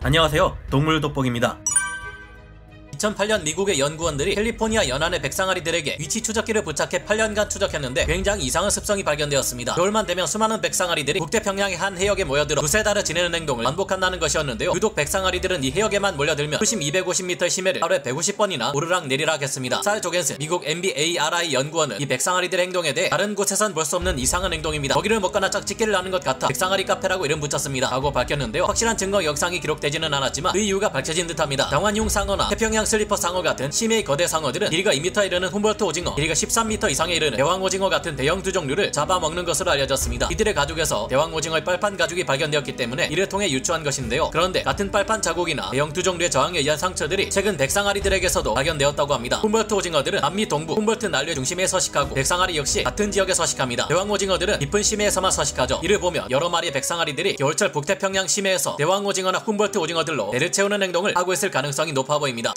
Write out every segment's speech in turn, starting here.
안녕하세요, 동물돋보기입니다. 2008년 미국의 연구원들이 캘리포니아 연안의 백상아리들에게 위치 추적기를 부착해 8년간 추적했는데 굉장히 이상한 습성이 발견되었습니다. 겨울만 되면 수많은 백상아리들이 북태평양의 한 해역에 모여들어 두세 달을 지내는 행동을 반복한다는 것이었는데요. 유독 백상아리들은 이 해역에만 몰려들면 수심 250m의 심해를 하루에 150번이나 오르락 내리락 했습니다. 살 조겐슨 미국 MBARI 연구원은 이 백상아리들의 행동에 대해 다른 곳에선 볼 수 없는 이상한 행동입니다. 먹이를 먹거나 짝짓기를 하는 것 같아 백상아리 카페라고 이름 붙였습니다 하고 밝혔는데요. 확실한 증거 영상이 기록되지는 않았지만 그 이유가 밝혀진 듯합니다. 당완용 상어나 태평양 슬리퍼 상어 같은 심해의 거대 상어들은 길이가 2m 이르는 훔볼트 오징어, 길이가 13m 이상에 이르는 대왕 오징어 같은 대형 두 종류를 잡아먹는 것으로 알려졌습니다. 이들의 가죽에서 대왕 오징어의 빨판 가죽이 발견되었기 때문에 이를 통해 유추한 것인데요. 그런데 같은 빨판 자국이나 대형 두 종류의 저항에 의한 상처들이 최근 백상아리들에게서도 발견되었다고 합니다. 훔볼트 오징어들은 남미 동부 훔볼트 난류 중심에 서식하고 백상아리 역시 같은 지역에 서식합니다. 대왕 오징어들은 깊은 심해에서만 서식하죠. 이를 보면 여러 마리의 백상아리들이 겨울철 북태평양 심해에서 대왕 오징어나 훔볼트 오징어들로 배를 채우는 행동을 하고 있을 가능성이 높아 보입니다.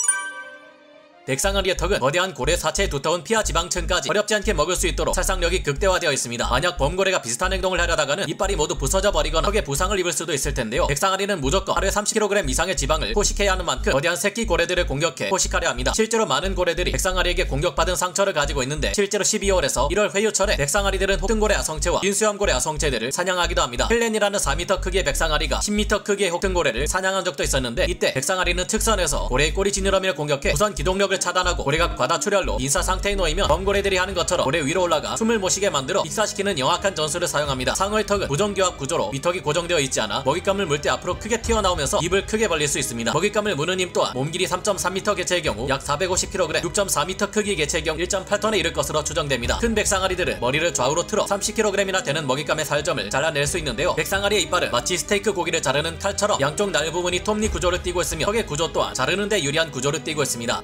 백상아리의 턱은 거대한 고래 사체의 두터운 피하 지방층까지 어렵지 않게 먹을 수 있도록 살상력이 극대화되어 있습니다. 만약 범고래가 비슷한 행동을 하려다가는 이빨이 모두 부서져 버리거나 턱에 부상을 입을 수도 있을 텐데요. 백상아리는 무조건 하루에 30kg 이상의 지방을 포식해야 하는 만큼 거대한 새끼 고래들을 공격해 포식하려 합니다. 실제로 많은 고래들이 백상아리에게 공격받은 상처를 가지고 있는데 실제로 12월에서 1월 회유철에 백상아리들은 혹등고래 아성체와 빈수염고래 아성체들을 사냥하기도 합니다. 헬렌이라는 4m 크기의 백상아리가 10m 크기의 혹등고래를 사냥한 적도 있었는데 이때 백상아리는 특선에서 고래의 꼬리 지느러미를 공격해 우선 기동력을 차단하고 고래가 과다출혈로 인사 상태에 놓이면 범고래들이 하는 것처럼 고래 위로 올라가 숨을 못 쉬게 만들어 익사시키는 영악한 전술을 사용합니다. 상어의 턱은 부정교합 구조로 위턱이 고정되어 있지 않아 먹잇감을 물 때 앞으로 크게 튀어나오면서 입을 크게 벌릴 수 있습니다. 먹잇감을 무는 힘 또한 몸 길이 3.3m 개체의 경우 약 450kg, 6.4m 크기 개체의 경우 1.8ton에 이를 것으로 추정됩니다. 큰 백상아리들은 머리를 좌우로 틀어 30kg이나 되는 먹잇감의 살점을 잘라낼 수 있는데요. 백상아리의 이빨은 마치 스테이크 고기를 자르는 칼처럼 양쪽 날 부분이 톱니 구조를 띠고 있으며 턱의 구조 또한 자르는 데 유리한 구조를 띠고 있습니다.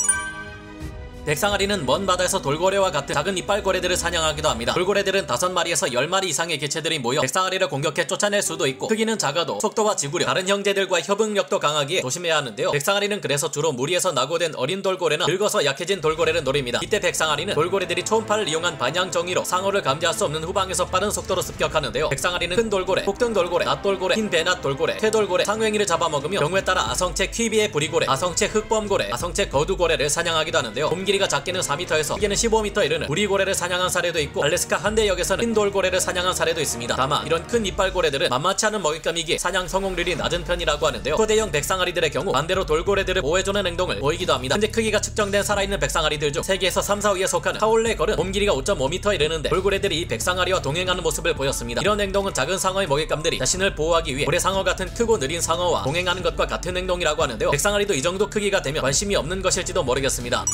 백상아리는 먼 바다에서 돌고래와 같은 작은 이빨고래들을 사냥하기도 합니다. 돌고래들은 5마리에서 10마리 이상의 개체들이 모여 백상아리를 공격해 쫓아낼 수도 있고 크기는 작아도 속도와 지구력, 다른 형제들과의 협응력도 강하기에 조심해야 하는데요. 백상아리는 그래서 주로 무리에서 낙오된 어린 돌고래나 늙어서 약해진 돌고래를 노립니다. 이때 백상아리는 돌고래들이 초음파를 이용한 반향 정의로 상어를 감지할 수 없는 후방에서 빠른 속도로 습격하는데요. 백상아리는 큰 돌고래, 폭등 돌고래, 낫돌고래, 흰 배낫 돌고래, 퇴돌고래, 상횡이를 잡아먹으며 경우에 따라 아성체 퀴비의 부리고래, 아성체 흑범고래, 아성체 거두고래를 사냥하기도 하는데요. 곰길이가 작게는 4m에서 크게는 15m 이르는 부리고래를 사냥한 사례도 있고 알래스카 한 대역에서는 흰 돌고래를 사냥한 사례도 있습니다. 다만 이런 큰 이빨고래들은 만만치 않은 먹잇감이기에 사냥 성공률이 낮은 편이라고 하는데요. 초대형 백상아리들의 경우 반대로 돌고래들을 보호해주는 행동을 보이기도 합니다. 현재 크기가 측정된 살아있는 백상아리들 중 세계에서 3, 4위에 속하는 카올레걸은 몸 길이가 5.5m 이르는데 돌고래들이 이 백상아리와 동행하는 모습을 보였습니다. 이런 행동은 작은 상어의 먹잇감들이 자신을 보호하기 위해 고래상어 같은 크고 느린 상어와 동행하는 것과 같은 행동이라고 하는데요. 백상아리도 이 정도 크기가 되면 관심이 없는 것일지도 모르겠습니다.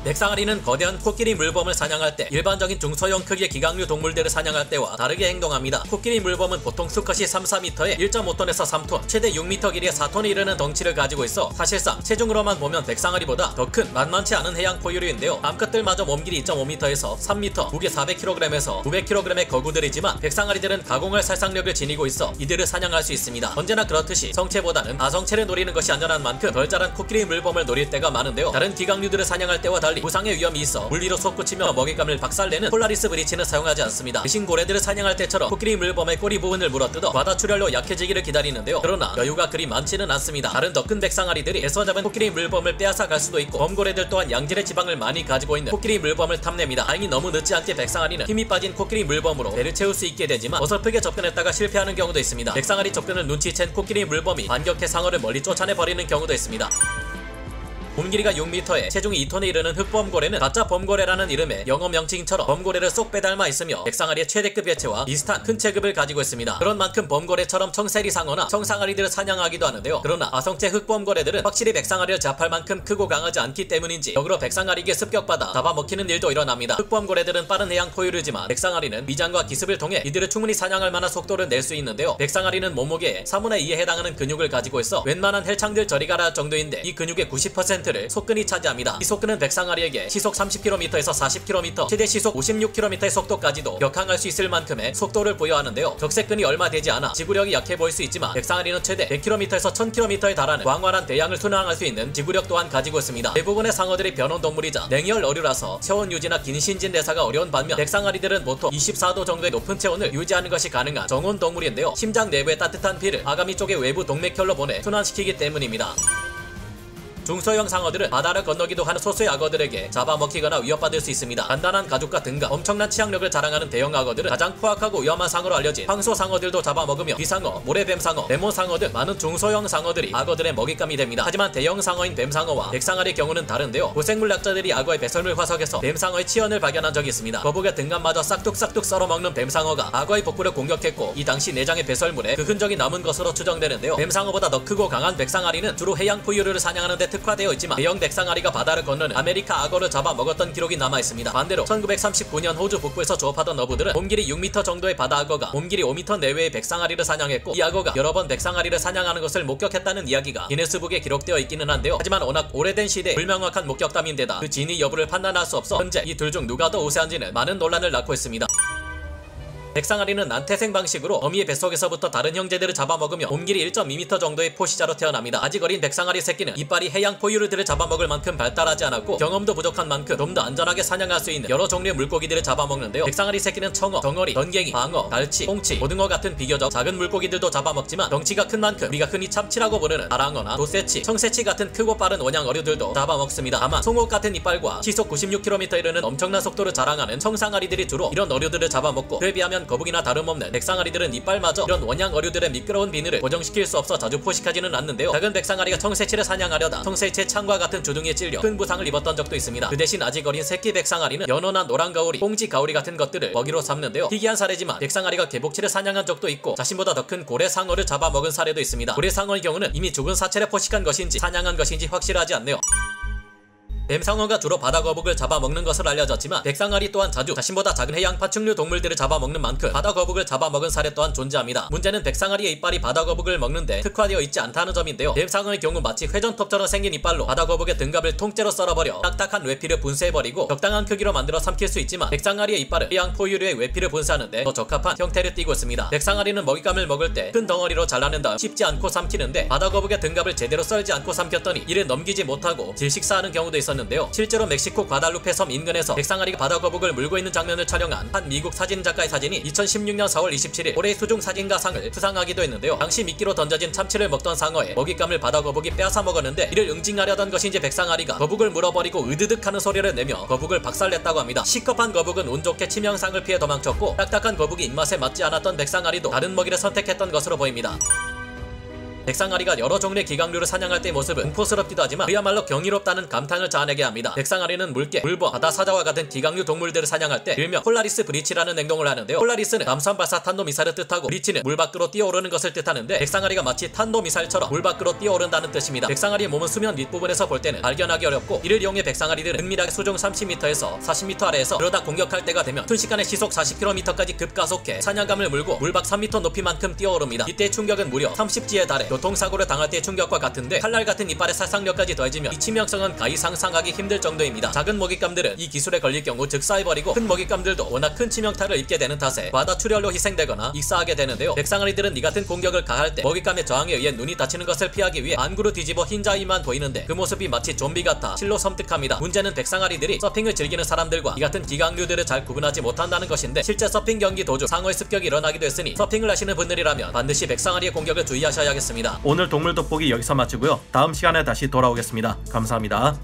백상아리는 거대한 코끼리 물범을 사냥할 때 일반적인 중소형 크기의 기각류 동물들을 사냥할 때와 다르게 행동합니다. 코끼리 물범은 보통 수컷이 3, 4m에 1.5ton에서 3톤, 최대 6m 길이의 4ton에 이르는 덩치를 가지고 있어 사실상 체중으로만 보면 백상아리보다 더 큰 만만치 않은 해양 포유류인데요. 암컷들마저 몸길이 2.5m에서 3m, 무게 400kg에서 900kg의 거구들이지만 백상아리들은 가공할 살상력을 지니고 있어 이들을 사냥할 수 있습니다. 언제나 그렇듯이 성체보다는 아성체를 노리는 것이 안전한 만큼 덜 자란 코끼리 물범을 노릴 때가 많은데요. 다른 기각류들을 사냥할 때와 달리 부상의 위험이 있어 물리로 솟구치며 먹잇감을 박살내는 폴라리스 브리치는 사용하지 않습니다. 대신 고래들을 사냥할 때처럼 코끼리 물범의 꼬리 부분을 물어뜯어 과다출혈로 약해지기를 기다리는데요. 그러나 여유가 그리 많지는 않습니다. 다른 더 큰 백상아리들이 애써 잡은 코끼리 물범을 빼앗아 갈 수도 있고 범고래들 또한 양질의 지방을 많이 가지고 있는 코끼리 물범을 탐냅니다. 다행히 너무 늦지 않게 백상아리는 힘이 빠진 코끼리 물범으로 배를 채울 수 있게 되지만 어설프게 접근했다가 실패하는 경우도 있습니다. 백상아리 접근을 눈치챈 코끼리 물범이 반격해 상어를 멀리 쫓아내버리는 경우도 있습니다. 몸 길이가 6m에 체중이 2ton에 이르는 흑범고래는 가짜 범고래라는 이름의 영어 명칭처럼 범고래를 쏙 빼닮아 있으며 백상아리의 최대급 개체와 비슷한 큰 체급을 가지고 있습니다. 그런 만큼 범고래처럼 청세리 상어나 청상아리들을 사냥하기도 하는데요. 그러나 아성체 흑범고래들은 확실히 백상아리를 잡할 만큼 크고 강하지 않기 때문인지 역으로 백상아리에게 습격받아 잡아먹히는 일도 일어납니다. 흑범고래들은 빠른 해양 포유류지만 백상아리는 위장과 기습을 통해 이들을 충분히 사냥할 만한 속도를 낼 수 있는데요. 백상아리는 몸무게의 2분의 2에 해당하는 근육을 가지고 있어 웬만한 헬창들 저리 가라 정도인데 이 근육의 90% 50%를 속근이 차지합니다. 이 속근은 백상아리에게 시속 30km에서 40km, 최대 시속 56km의 속도까지도 역항할 수 있을 만큼의 속도를 부여하는데요. 적색근이 얼마 되지 않아 지구력이 약해 보일 수 있지만 백상아리는 최대 100km에서 1000km에 달하는 광활한 대양을 순항할 수 있는 지구력 또한 가지고 있습니다. 대부분의 상어들이 변온동물이자 냉열 어류라서 체온 유지나 긴 신진 대사가 어려운 반면 백상아리들은 보통 24도 정도의 높은 체온을 유지하는 것이 가능한 정온 동물인데요. 심장 내부의 따뜻한 피를 아가미 쪽의 외부 동맥혈로 보내 순환시키기 때문입니다. 중소형 상어들은 바다를 건너기도 하는 소수의 악어들에게 잡아먹히거나 위협받을 수 있습니다. 단단한 가죽과 등과 엄청난 치악력을 자랑하는 대형 악어들은 가장 포악하고 위험한 상어로 알려진 황소 상어들도 잡아먹으며 비상어, 모래뱀상어, 레몬상어 등 많은 중소형 상어들이 악어들의 먹잇감이 됩니다. 하지만 대형 상어인 뱀상어와 백상아리의 경우는 다른데요. 고생물 학자들이 악어의 배설물 화석에서 뱀상어의 치연을 발견한 적이 있습니다. 거북의 등간마저 싹둑싹둑 썰어먹는 뱀상어가 악어의 복부를 공격했고 이 당시 내장의 배설물에 그 흔적이 남은 것으로 추정되는데요. 뱀상어보다 더 크고 강한 백상아리는 주로 해양 포유류를 사냥하는 데 특화되어 있지만 대형 백상아리가 바다를 건너는 아메리카 악어를 잡아먹었던 기록이 남아있습니다. 반대로 1939년 호주 북부에서 조업하던 어부들은 몸길이 6m 정도의 바다 악어가 몸길이 5m 내외의 백상아리를 사냥했고 이 악어가 여러 번 백상아리를 사냥하는 것을 목격했다는 이야기가 기네스북에 기록되어 있기는 한데요. 하지만 워낙 오래된 시대에 불명확한 목격담인데다 그 진위 여부를 판단할 수 없어 현재 이 둘 중 누가 더 우세한지는 많은 논란을 낳고 있습니다. 백상아리는 난태생 방식으로 어미의 뱃속에서부터 다른 형제들을 잡아먹으며 몸길이 1.2m 정도의 포시자로 태어납니다. 아직 어린 백상아리 새끼는 이빨이 해양 포유류들을 잡아먹을 만큼 발달하지 않았고 경험도 부족한 만큼 좀 더 안전하게 사냥할 수 있는 여러 종류의 물고기들을 잡아먹는데요. 백상아리 새끼는 청어, 덩어리, 건갱이, 방어, 날치, 꽁치, 고등어 같은 비교적 작은 물고기들도 잡아먹지만 덩치가 큰 만큼 우리가 흔히 참치라고 부르는 아랑어나 도새치, 청새치 같은 크고 빠른 원양 어류들도 잡아먹습니다. 다만 송옥 같은 이빨과 시속 96km에 이르는 엄청난 속도를 자랑하는 청상아리들이 주로 이런 어류들을 잡아먹고 그에 비하면 거북이나 다름없는 백상아리들은 이빨마저 이런 원양 어류들의 미끄러운 비늘을 고정시킬 수 없어 자주 포식하지는 않는데요. 작은 백상아리가 청새치를 사냥하려다 청새치의 창과 같은 주둥이에 찔려 큰 부상을 입었던 적도 있습니다. 그 대신 아직 어린 새끼 백상아리는 연어나 노랑가오리, 꽁지가오리 같은 것들을 먹이로 삼는데요. 희귀한 사례지만 백상아리가 개복치를 사냥한 적도 있고 자신보다 더 큰 고래상어를 잡아먹은 사례도 있습니다. 고래상어의 경우는 이미 죽은 사체를 포식한 것인지 사냥한 것인지 확실하지 않네요. 뱀상어가 주로 바다거북을 잡아먹는 것으로 알려졌지만 백상아리 또한 자주 자신보다 작은 해양 파충류 동물들을 잡아먹는 만큼 바다거북을 잡아먹은 사례 또한 존재합니다. 문제는 백상아리의 이빨이 바다거북을 먹는데 특화되어 있지 않다는 점인데요. 뱀상어의 경우 마치 회전톱처럼 생긴 이빨로 바다거북의 등갑을 통째로 썰어버려 딱딱한 외피를 분쇄해버리고 적당한 크기로 만들어 삼킬 수 있지만 백상아리의 이빨은 해양 포유류의 외피를 분쇄하는데 더 적합한 형태를 띠고 있습니다. 백상아리는 먹잇감을 먹을 때 큰 덩어리로 잘라낸 다음 씹지 않고 삼키는데 바다거북의 등갑을 제대로 썰지 않고 삼켰더니 이를 넘기지 못하고 질식사하는 경우도 있었는데요. 실제로 멕시코 과달루페 섬 인근에서 백상아리가 바다거북을 물고 있는 장면을 촬영한 한 미국 사진작가의 사진이 2016년 4월 27일 올해의 수중 사진가상을 수상하기도 했는데요. 당시 미끼로 던져진 참치를 먹던 상어의 먹잇감을 바다거북이 빼앗아 먹었는데 이를 응징하려던 것인지 백상아리가 거북을 물어버리고 으드득하는 소리를 내며 거북을 박살냈다고 합니다. 시겁한 거북은 운 좋게 치명상을 피해 도망쳤고 딱딱한 거북이 입맛에 맞지 않았던 백상아리도 다른 먹이를 선택했던 것으로 보입니다. 백상아리가 여러 종류의 기강류를 사냥할 때의 모습은 공포스럽기도 하지만 그야말로 경이롭다는 감탄을 자아내게 합니다. 백상아리는 물개, 물범, 바다사자와 같은 기강류 동물들을 사냥할 때 일명 폴라리스 브리치라는 행동을 하는데요. 폴라리스는 잠수함 발사 탄도미사일을 뜻하고 브리치는 물 밖으로 뛰어오르는 것을 뜻하는데 백상아리가 마치 탄도미사일처럼 물 밖으로 뛰어오른다는 뜻입니다. 백상아리의 몸은 수면 윗부분에서 볼 때는 발견하기 어렵고 이를 이용해 백상아리들은 은밀하게 수중 30m에서 40m 아래에서 그러다 공격할 때가 되면 순식간에 시속 40km까지 급가속해 사냥감을 물고 물박 3m 높이만큼 뛰어오릅니다. 이때의 충격은 무려 30G에 달해 교통사고를 당할 때의 충격과 같은데 칼날 같은 이빨의 살상력까지 더해지며 이 치명성은 가히 상상하기 힘들 정도입니다. 작은 먹잇감들은 이 기술에 걸릴 경우 즉사해버리고 큰 먹잇감들도 워낙 큰 치명타를 입게 되는 탓에 바다 출혈로 희생되거나 익사하게 되는데요. 백상아리들은 이 같은 공격을 가할 때 먹잇감의 저항에 의해 눈이 다치는 것을 피하기 위해 안구로 뒤집어 흰자위만 보이는데 그 모습이 마치 좀비 같아 실로 섬뜩합니다. 문제는 백상아리들이 서핑을 즐기는 사람들과 이 같은 기강류들을 잘 구분하지 못한다는 것인데 실제 서핑 경기 도중 상어의 습격이 일어나기도 했으니 서핑을 하시는 분들이라면 반드시 백상아리의 공격을 주의하셔야겠습니다. 오늘 동물 돋보기 여기서 마치고요. 다음 시간에 다시 돌아오겠습니다. 감사합니다.